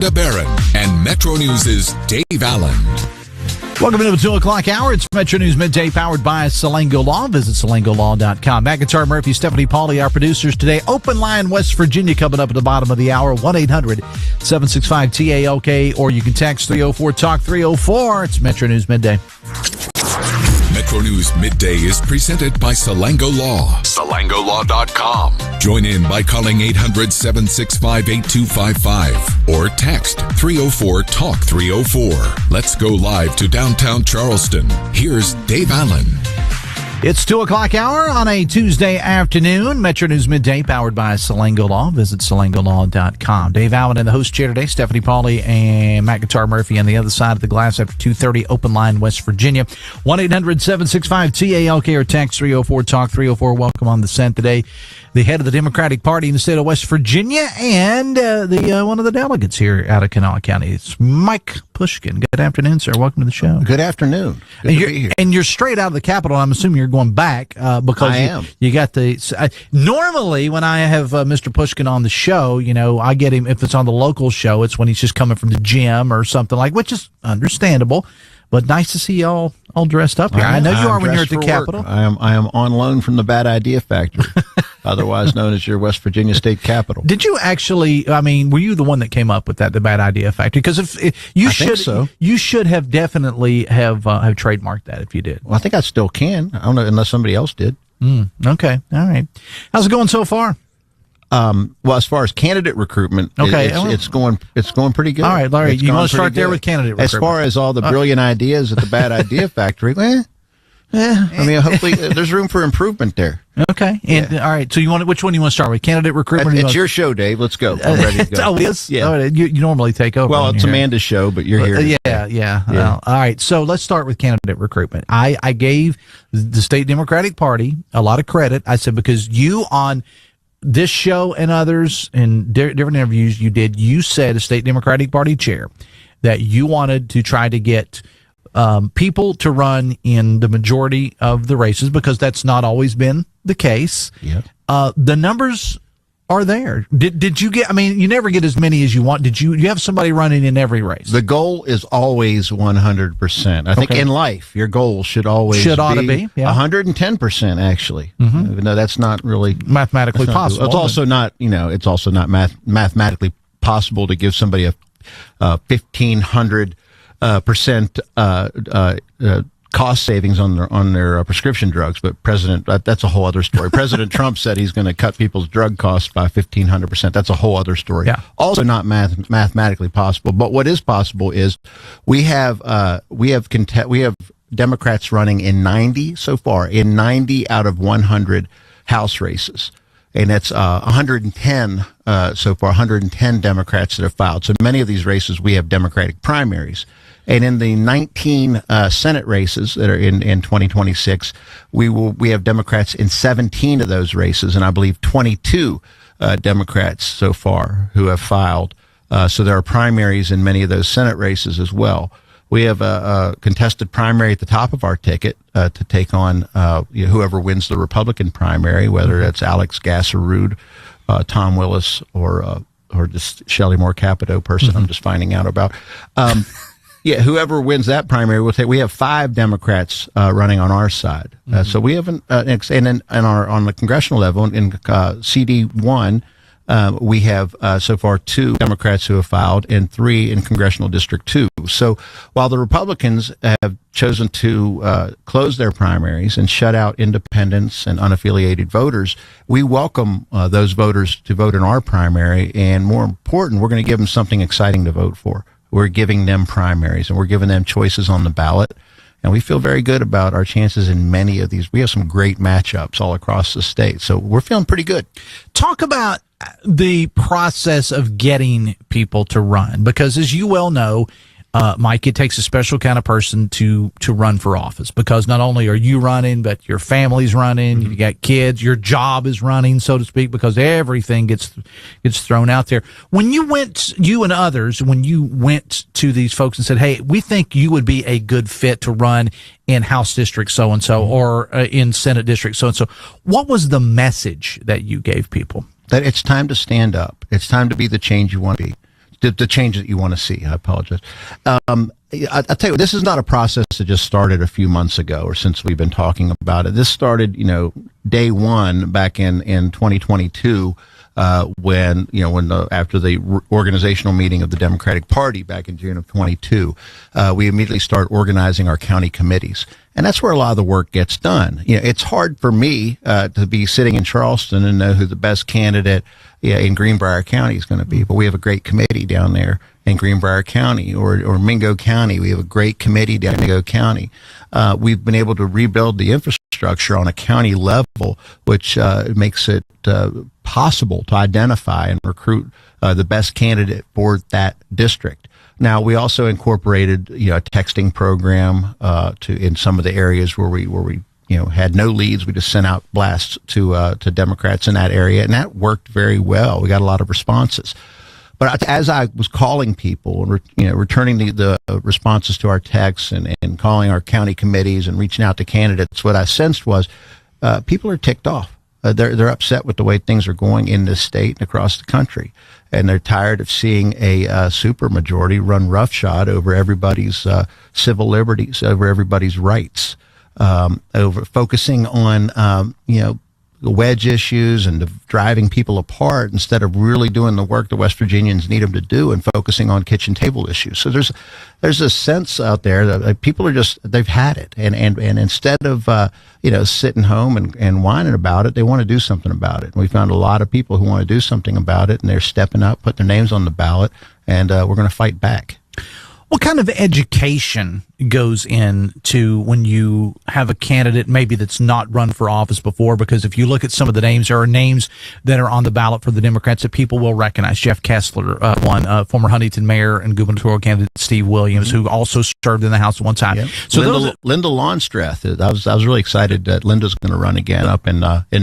Barron and Metro News' Dave Allen. Welcome to the 2 o'clock hour. It's Metro News Midday, powered by Salango Law. Visit salangolaw.com. McIntyre, Murphy, Stephanie Pauly, our producers today. Open line West Virginia coming up at the bottom of the hour. 1-800-765-TALK, or you can text 304-TALK-304. It's Metro News Midday. Metro News Midday is presented by Salango Law. SalangoLaw.com. Join in by calling 800-765-8255 or text 304-TALK-304. Let's go live to downtown Charleston. Here's Dave Allen. It's 2 o'clock hour on a Tuesday afternoon. Metro News Midday, powered by Salango Law. Visit salangolaw.com. Dave Allen in the host chair today. Stephanie Pauly and McIntyre Murphy on the other side of the glass after 2:30. Open line West Virginia. 1-800-765-TALK or text 304-TALK-304. Welcome on the scent today. The head of the Democratic Party in the state of West Virginia and one of the delegates here out of Kanawha County. It's Mike Pushkin. Good afternoon, sir. Welcome to the show. Good afternoon. Good to be here. And you're straight out of the Capitol. I'm assuming you're going back because I am. You got the. Normally, when I have Mr. Pushkin on the show, I get him if it's on the local show. It's when he's just coming from the gym or something which is understandable. But nice to see you all dressed up here. I know you are when you're at the Capitol. I am on loan from the Bad Idea Factory, otherwise known as your West Virginia State Capitol. Did you actually? Were you the one that came up with that, the Bad Idea Factory? Because if you should, so. You should have definitely have trademarked that if you did. Well, I think I still can. I don't know unless somebody else did. Okay, all right. How's it going so far? Well, as far as candidate recruitment, it's going pretty good. All right, Larry, you want to start there with candidate recruitment? As far as all the brilliant ideas at the Bad Idea Factory, hopefully there's room for improvement there. Okay, and all right. So which one do you want to start with? Candidate recruitment. It's your show, Dave. Let's go. I'm ready to go. Oh, it is? Yeah. Oh, you normally take over. Well, it's Amanda's show, but you're here. Yeah. Well, all right. So let's start with candidate recruitment. I gave the state Democratic Party a lot of credit. I said because you on this show and others and different interviews you said as state Democratic Party chair that you wanted to try to get people to run in the majority of the races because that's not always been the case. Yeah. The numbers are there. Did you get? You never get as many as you want. Did you have somebody running in every race? The goal is always 100%. I think in life, your goal should ought to be 110%. Actually, even though that's not really mathematically possible. It's also not. It's also not mathematically possible to give somebody a 1,500% cost savings on their prescription drugs, but that's a whole other story. President Trump said he's going to cut people's drug costs by 1,500%. That's a whole other story. Yeah. Also not mathematically possible. But what is possible is we have Democrats running in 90 so far, in 90 out of 100 House races. And that's 110 so far, 110 Democrats that have filed. So many of these races we have Democratic primaries. And in the 19 Senate races that are in 2026, we have Democrats in 17 of those races, and I believe 22 Democrats so far who have filed. So there are primaries in many of those Senate races as well. We have a contested primary at the top of our ticket to take on whoever wins the Republican primary, whether that's Alex Gasserud, Tom Willis, or just Shelley Moore Capito person I'm just finding out about. Yeah, whoever wins that primary will take. We have 5 Democrats running on our side, so we have on the congressional level in CD1. We have so far 2 Democrats who have filed and 3 in Congressional District 2. So while the Republicans have chosen to close their primaries and shut out independents and unaffiliated voters, we welcome those voters to vote in our primary. And more important, we're going to give them something exciting to vote for. We're giving them primaries and we're giving them choices on the ballot. And we feel very good about our chances in many of these. We have some great matchups all across the state. So we're feeling pretty good. Talk about the process of getting people to run, because as you well know, Mike, it takes a special kind of person to run for office, because not only are you running, but your family's running, you got kids, your job is running, so to speak, because everything gets thrown out there. When you went to these folks and said, hey, we think you would be a good fit to run in House District so-and-so or in Senate District so-and-so, what was the message that you gave people? That it's time to stand up. It's time to be the change you want to be. the change that you want to see. I apologize. I tell you, this is not a process that just started a few months ago or since we've been talking about it. This started, day one back in 2022, after the organizational meeting of the Democratic Party back in June of 22, we immediately start organizing our county committees. And that's where a lot of the work gets done. It's hard for me to be sitting in Charleston and know who the best candidate in Greenbrier County is going to be. But we have a great committee down there in Greenbrier County or Mingo County. We have a great committee down in Mingo County. We've been able to rebuild the infrastructure on a county level, which makes it possible to identify and recruit the best candidate for that district. Now, we also incorporated, a texting program in some of the areas where we had no leads. We just sent out blasts to Democrats in that area, and that worked very well. We got a lot of responses. But as I was calling people and returning the responses to our texts and calling our county committees and reaching out to candidates, what I sensed was people are ticked off. They're upset with the way things are going in this state and across the country, and they're tired of seeing a supermajority run roughshod over everybody's civil liberties, over everybody's rights, over focusing on the wedge issues and driving people apart instead of really doing the work the West Virginians need them to do and focusing on kitchen table issues. So there's a sense out there that people are they've had it. And instead of, sitting home and whining about it, they want to do something about it. And we found a lot of people who want to do something about it, and they're stepping up, putting their names on the ballot, and we're going to fight back. What kind of education goes into when you have a candidate maybe that's not run for office before? Because if you look at some of the names, there are names that are on the ballot for the Democrats that people will recognize. Jeff Kessler, former Huntington mayor and gubernatorial candidate Steve Williams, who also served in the House at one time. Yep. So Linda Longstreth, I was really excited that Linda's going to run again up in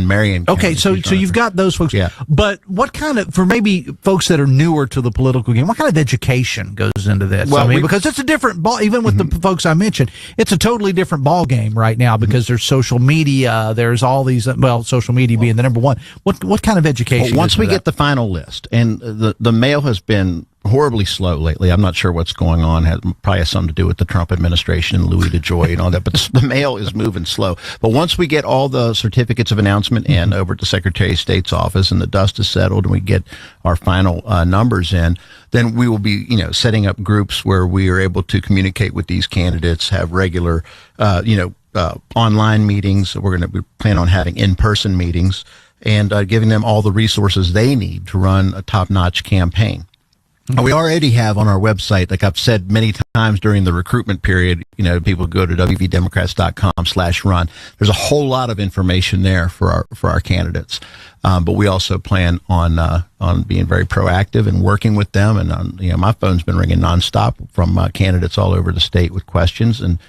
Marion County. Okay, so you've got those folks. Yeah. But what kind of, for maybe folks that are newer to the political game, what kind of education goes into this? Well, because it's a different ball, even with the folks I mentioned, it's a totally different ball game right now because there's social media, there's all these, social media being the number one. What kind of education? Well, once we get the final list, and the mail has been horribly slow lately. I'm not sure what's going on. Probably has something to do with the Trump administration and Louis DeJoy and all that, but the mail is moving slow. But once we get all the certificates of announcement in over at the Secretary of State's office and the dust is settled and we get our final numbers in, then we will be, setting up groups where we are able to communicate with these candidates, have regular, online meetings. We plan on having in-person meetings and giving them all the resources they need to run a top-notch campaign. We already have on our website, like I've said many times during the recruitment period, people go to wvdemocrats.com/run. There's a whole lot of information there for our candidates. But we also plan on being very proactive and working with them. And, my phone's been ringing nonstop from candidates all over the state with questions. And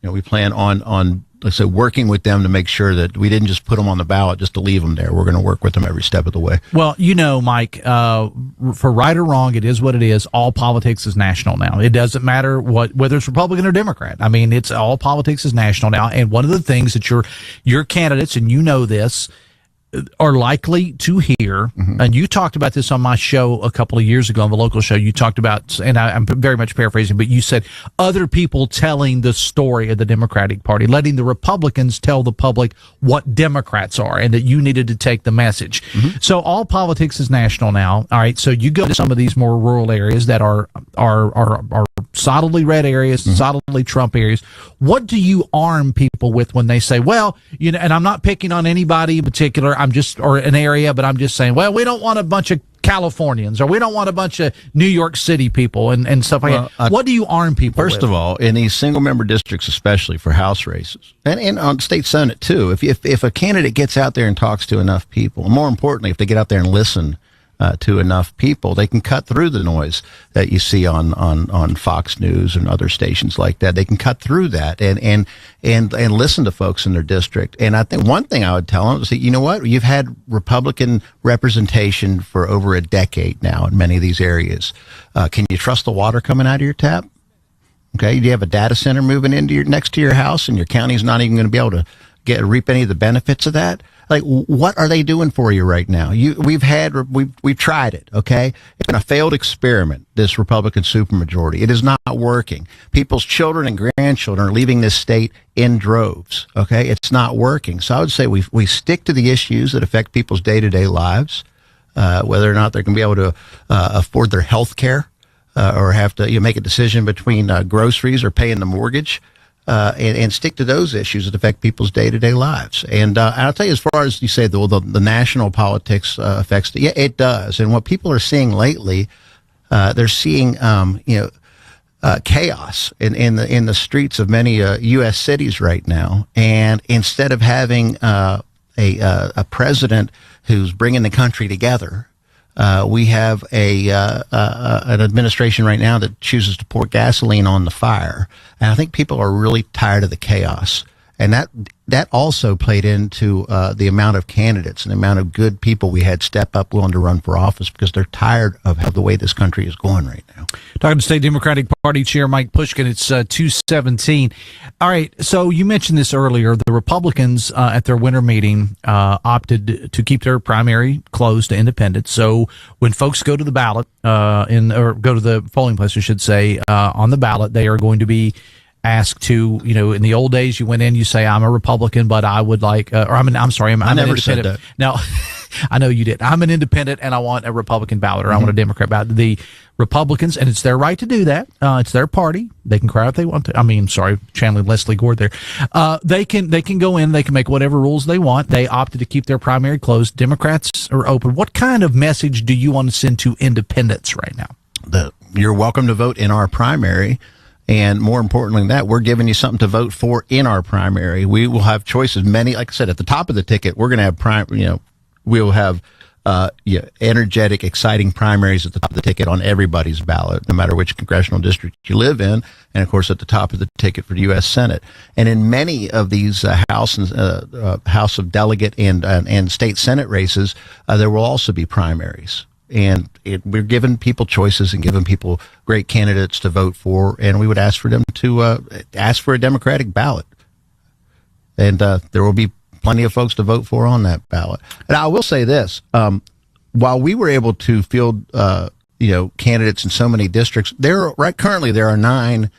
we plan on let's say, working with them to make sure that we didn't just put them on the ballot just to leave them there. We're going to work with them every step of the way. Well, Mike, for right or wrong, it is what it is. All politics is national now. It doesn't matter whether it's Republican or Democrat. I mean, it's all politics is national now. And one of the things that your candidates, and this, are likely to hear, and you talked about this on my show a couple of years ago on the local show. You talked about, and I'm very much paraphrasing, but you said other people telling the story of the Democratic Party, letting the Republicans tell the public what Democrats are, and that you needed to take the message. So all politics is national now. All right, so you go to some of these more rural areas that are solidly red areas, solidly Trump areas. What do you arm people with when they say, well, and I'm not picking on anybody in particular, or an area, but I'm just saying, well, we don't want a bunch of Californians, or we don't want a bunch of New York City people and stuff like that. What do you arm people with? First of all, in these single member districts, especially for House races, and on state Senate too, if a candidate gets out there and talks to enough people, and more importantly, if they get out there and listen to enough people, they can cut through the noise that you see on Fox News and other stations like that. They can cut through that and listen to folks in their district. And I think one thing I would tell them is that, you know what, you've had Republican representation for over a decade now in many of these areas. Can you trust the water coming out of your tap? Okay, do you have a data center moving into next to your house, and your county's not even going to be able to reap any of the benefits of that? Like, what are they doing for you right now? We've tried it. Okay, it's been a failed experiment. This Republican supermajority, it is not working. People's children and grandchildren are leaving this state in droves. Okay, it's not working. So I would say we stick to the issues that affect people's day-to-day lives, whether or not they're going to be able to afford their health care, or have to make a decision between groceries or paying the mortgage. And stick to those issues that affect people's day-to-day lives. And I'll tell you, as far as you say, the national politics affects it, yeah, it does. And what people are seeing lately, they're seeing chaos in the streets of many U.S. cities right now. And instead of having a president who's bringing the country together, we have an administration right now that chooses to pour gasoline on the fire. And I think people are really tired of the chaos. And that also played into the amount of candidates and the amount of good people we had step up willing to run for office, because they're tired of how the way this country is going right now. Talking to State Democratic Party Chair Mike Pushkin, it's 2:17. All right, so you mentioned this earlier. The Republicans at their winter meeting opted to keep their primary closed to independents. So when folks go to the ballot or go to the polling place, I should say, on the ballot, they are going to be asked to, in the old days, you went in, you say, I'm a Republican, but I would like, I'm an independent. Said that. No, I know you did. I'm an independent and I want a Republican ballot, or I want a Democrat ballot. The Republicans, and it's their right to do that. It's their party. They can cry if they want to. Channeling Leslie Gore there. They can go in, they can make whatever rules they want. They opted to keep their primary closed. Democrats are open. What kind of message do you want to send to independents right now? You're welcome to vote in our primary. And more importantly than that, we're giving you something to vote for in our primary. We will have choices. Many, like I said, at the top of the ticket, we're going to have we'll have energetic, exciting primaries at the top of the ticket on everybody's ballot, no matter which congressional district you live in. And of course, at the top of the ticket for the U.S. Senate. And in many of these House of Delegate and state Senate races, there will also be primaries. And we're giving people choices and giving people great candidates to vote for, and we would ask for them to ask for a Democratic ballot. And there will be plenty of folks to vote for on that ballot. And I will say this, while we were able to field candidates in so many districts, currently there are 9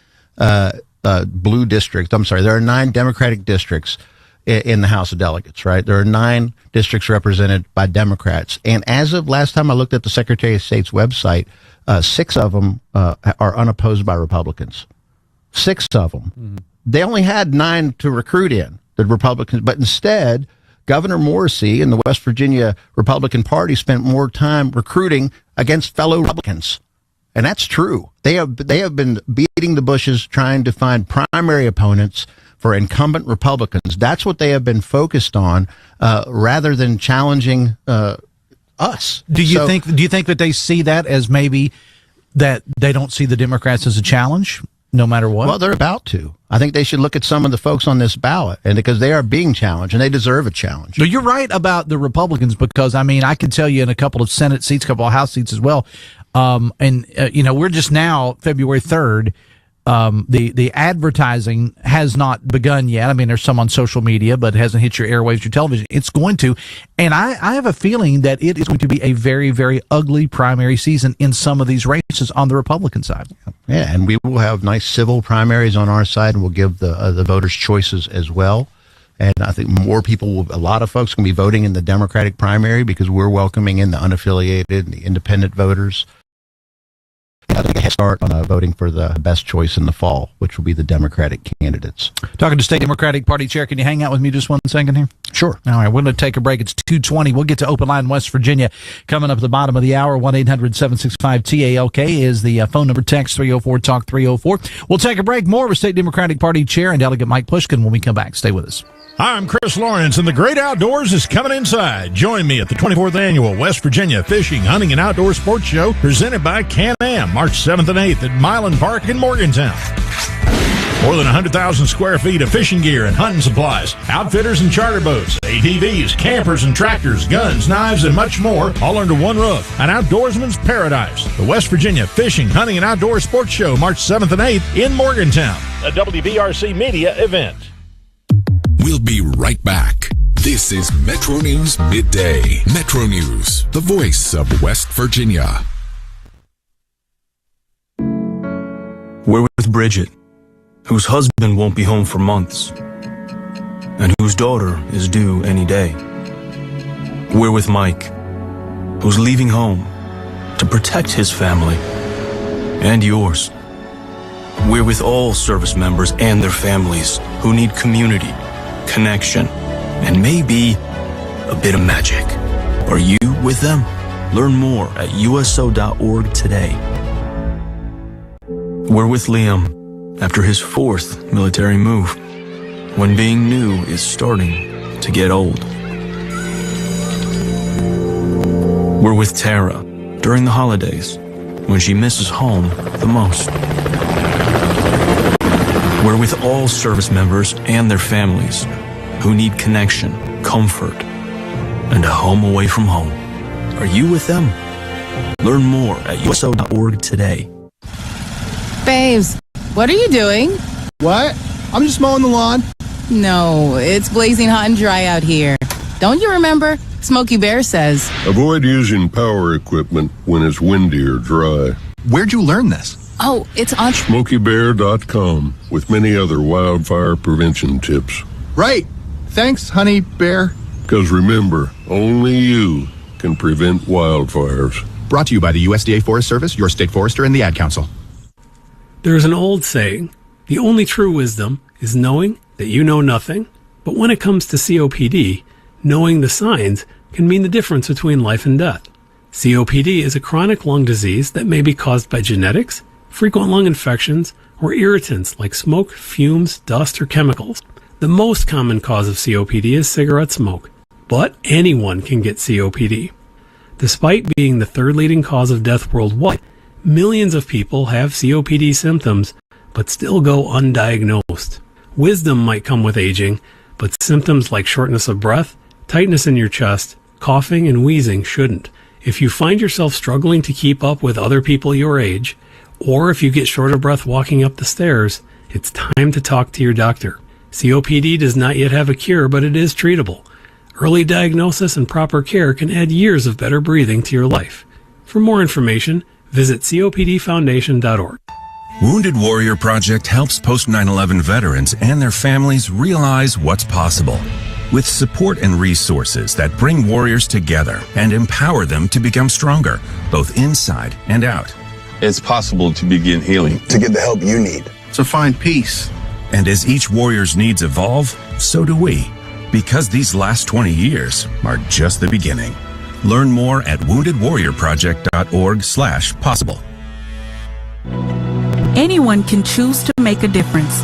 blue districts. I'm sorry, there are 9 Democratic districts in the House of Delegates, right? There are 9 districts represented by Democrats. And as of last time I looked at the Secretary of State's website, 6 of them are unopposed by Republicans. 6 of them. Mm-hmm. They only had 9 to recruit in, the Republicans. But instead, Governor Morrissey and the West Virginia Republican Party spent more time recruiting against fellow Republicans. And that's true. They have been beating the bushes trying to find primary opponents for incumbent Republicans. That's what they have been focused on, rather than challenging us. Do you think that they see that as maybe that they don't see the Democrats as a challenge, no matter what? Well, they're about to. I think they should look at some of the folks on this ballot, and because they are being challenged, and they deserve a challenge. No, you're right about the Republicans, because I can tell you in a couple of Senate seats, a couple of House seats as well. We're just now February 3rd. The advertising has not begun yet. There's some on social media, but it hasn't hit your airwaves, your television. It's going to. And I have a feeling that it is going to be a very, very ugly primary season in some of these races on the Republican side. Yeah, and we will have nice civil primaries on our side, and we'll give the voters choices as well. And I think a lot of folks can be voting in the Democratic primary, because we're welcoming in the unaffiliated and the independent voters. I think a head start on voting for the best choice in the fall, which will be the Democratic candidates. Talking to State Democratic Party Chair, can you hang out with me just 1 second here? Sure. All right, we're going to take a break. It's 2:20. We'll get to Open Line West Virginia coming up at the bottom of the hour. 1-800-765-TALK is the phone number. Text 304-TALK 304. We'll take a break. More with State Democratic Party Chair and Delegate Mike Pushkin when we come back. Stay with us. Hi, I'm Chris Lawrence, and the great outdoors is coming inside. Join me at the 24th Annual West Virginia Fishing, Hunting, and Outdoor Sports Show presented by Can-Am, March 7th and 8th at Milan Park in Morgantown. More than 100,000 square feet of fishing gear and hunting supplies, outfitters and charter boats, ATVs, campers and tractors, guns, knives, and much more, all under one roof. An outdoorsman's paradise. The West Virginia Fishing, Hunting, and Outdoor Sports Show, March 7th and 8th in Morgantown. A WVRC media event. We'll be right back. This is MetroNews Midday. MetroNews, the voice of West Virginia. We're with Bridget, whose husband won't be home for months, and whose daughter is due any day. We're with Mike, who's leaving home to protect his family and yours. We're with all service members and their families who need community, connection, and maybe a bit of magic. Are you with them? Learn more at uso.org today. We're with Liam after his 4th military move, when being new is starting to get old. We're with Tara during the holidays, when she misses home the most. We're with all service members and their families who need connection, comfort, and a home away from home. Are you with them? Learn more at uso.org today. Babes, what are you doing? What? I'm just mowing the lawn. No, it's blazing hot and dry out here. Don't you remember? Smokey Bear says. Avoid using power equipment when it's windy or dry. Where'd you learn this? Oh, it's on SmokeyBear.com with many other wildfire prevention tips. Right. Thanks, honey bear. Because remember, only you can prevent wildfires. Brought to you by the USDA Forest Service, your state forester, and the Ad Council. There's an old saying, the only true wisdom is knowing that you know nothing. But when it comes to COPD, knowing the signs can mean the difference between life and death. COPD is a chronic lung disease that may be caused by genetics, frequent lung infections, or irritants like smoke, fumes, dust, or chemicals. The most common cause of COPD is cigarette smoke, but anyone can get COPD. Despite being the 3rd leading cause of death worldwide, millions of people have COPD symptoms, but still go undiagnosed. Wisdom might come with aging, but symptoms like shortness of breath, tightness in your chest, coughing, and wheezing shouldn't. If you find yourself struggling to keep up with other people your age, or if you get short of breath walking up the stairs, it's time to talk to your doctor. COPD does not yet have a cure, but it is treatable. Early diagnosis and proper care can add years of better breathing to your life. For more information, visit copdfoundation.org. Wounded Warrior Project helps post 9/11 veterans and their families realize what's possible. With support and resources that bring warriors together and empower them to become stronger, both inside and out. It's possible to begin healing. To get the help you need. To find peace. And as each warrior's needs evolve, so do we. Because these last 20 years are just the beginning. Learn more at woundedwarriorproject.org/possible. Anyone can choose to make a difference.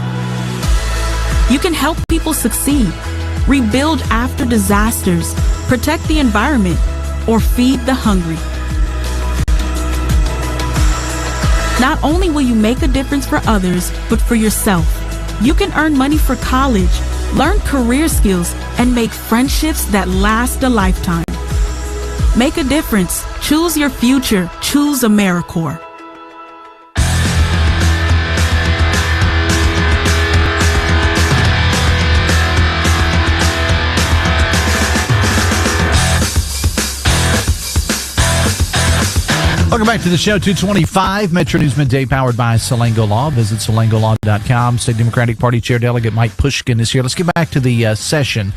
You can help people succeed, rebuild after disasters, protect the environment, or feed the hungry. Not only will you make a difference for others, but for yourself. You can earn money for college, learn career skills, and make friendships that last a lifetime. Make a difference. Choose your future. Choose AmeriCorps. Welcome back to the show, 225, Metro News Midday, powered by Salango Law. Visit salangolaw.com. State Democratic Party Chair Delegate Mike Pushkin is here. Let's get back to the session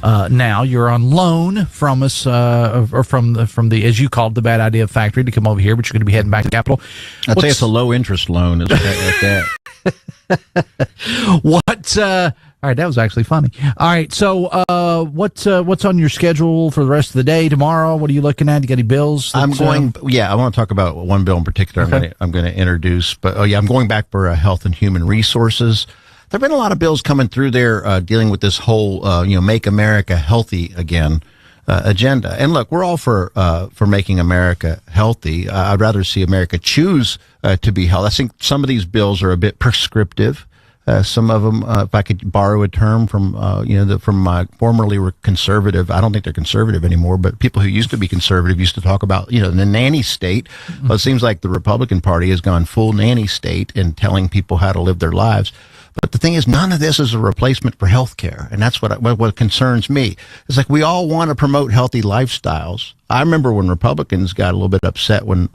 now. You're on loan from us, or from the, as you called, the Bad Idea Factory to come over here, but you're going to be heading back to the Capitol. I'd say it's a low-interest loan. Is that. All right, that was actually funny. All right, so what's on your schedule for the rest of the day tomorrow? What are you looking at? You got any bills? I want to talk about one bill in particular. Okay. I'm going to introduce, but I'm going back for Health and Human Resources. There have been a lot of bills coming through there dealing with this whole Make America Healthy Again agenda. And look, we're all for making America healthy. I'd rather see America choose to be healthy. I think some of these bills are a bit prescriptive. Some of them, if I could borrow a term from my formerly were conservative. I don't think they're conservative anymore, but people who used to be conservative used to talk about, the nanny state. Well, it seems like the Republican Party has gone full nanny state in telling people how to live their lives. But the thing is, none of this is a replacement for health care. And that's what concerns me. It's like we all want to promote healthy lifestyles. I remember when Republicans got a little bit upset when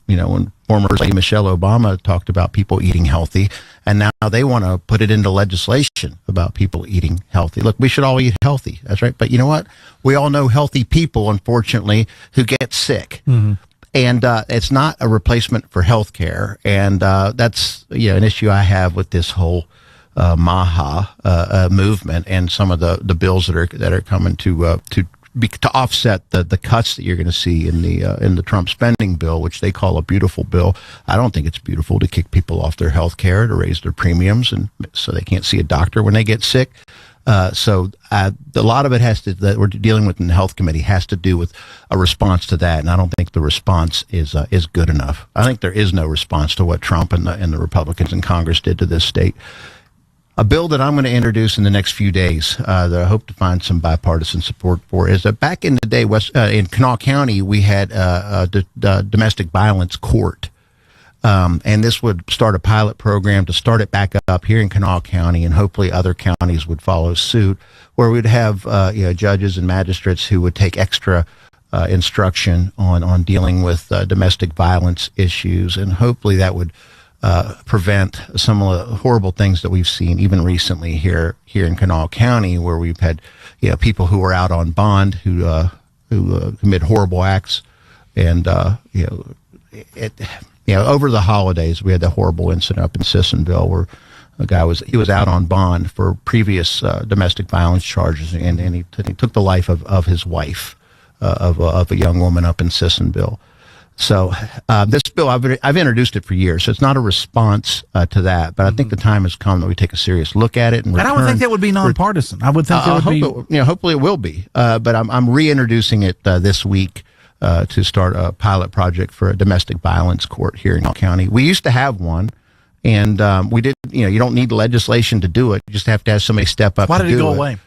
former Lady Michelle Obama talked about people eating healthy, and now they want to put it into legislation about people eating healthy. Look, we should all eat healthy. That's right. But you know what? We all know healthy people, unfortunately, who get sick. Mm-hmm. And it's not a replacement for health care. And that's an issue I have with this whole MAHA movement and some of the bills that are coming to offset the cuts that you're going to see in the Trump spending bill, which they call a beautiful bill. I don't think it's beautiful to kick people off their health care, to raise their premiums, and so they can't see a doctor when they get sick. So a lot of it that we're dealing with in the health committee has to do with a response to that, and I don't think the response is good enough. I think there is no response to what Trump and the Republicans in Congress did to this state. A bill that I'm going to introduce in the next few days that I hope to find some bipartisan support for is that back in the day, in Kanawha County, we had a domestic violence court. And this would start a pilot program to start it back up here in Kanawha County, and hopefully other counties would follow suit, where we'd have judges and magistrates who would take extra instruction on dealing with domestic violence issues, and hopefully that would prevent some of the horrible things that we've seen even recently here in Kanawha County, where we've had people who are out on bond who commit horrible acts, and over the holidays, we had the horrible incident up in Sissonville where a guy was out on bond for previous domestic violence charges, and he took the life of his wife, of a young woman up in Sissonville. So this bill, I've introduced it for years, so it's not a response to that, but I think the time has come that we take a serious look at it. And I would think that would be nonpartisan. I would think that would be. Hopefully it will be, but I'm reintroducing it this week. To start a pilot project for a domestic violence court here in Kanawha County. We used to have one, and we did. You don't need legislation to do it. You just have to have somebody step up. Why did it go away?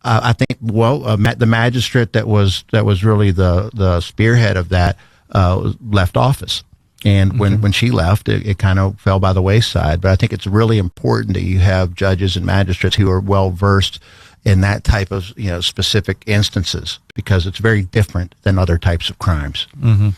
I think the magistrate that was really the spearhead of that left office, and when she left, it kind of fell by the wayside. But I think it's really important that you have judges and magistrates who are well versed in that type of specific instances, because it's very different than other types of crimes. Mm-hmm.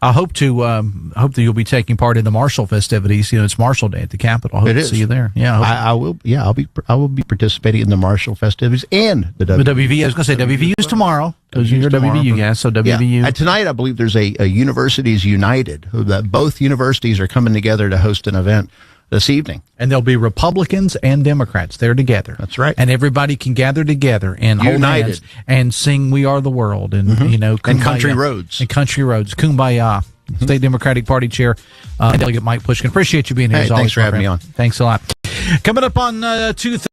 I hope that you'll be taking part in the Marshall festivities. It's Marshall Day at the Capitol. I hope to see you there. Yeah, I will. Yeah, I will be participating in the Marshall festivities and the WVDP. I was going to say WVU is tomorrow. Those are your WVU guys. So WVU. And tonight, I believe there's a Universities United. That both universities are coming together to host an event this evening. And there'll be Republicans and Democrats there together. That's right. And everybody can gather together and hold hands and sing "We Are the World" and Kumbaya. And Country Roads. And Country Roads. Kumbaya. State Democratic Party Chair Delegate Mike Pushkin. Appreciate you being here as always. Thanks for having me on. Thanks a lot. Coming up on 2:30.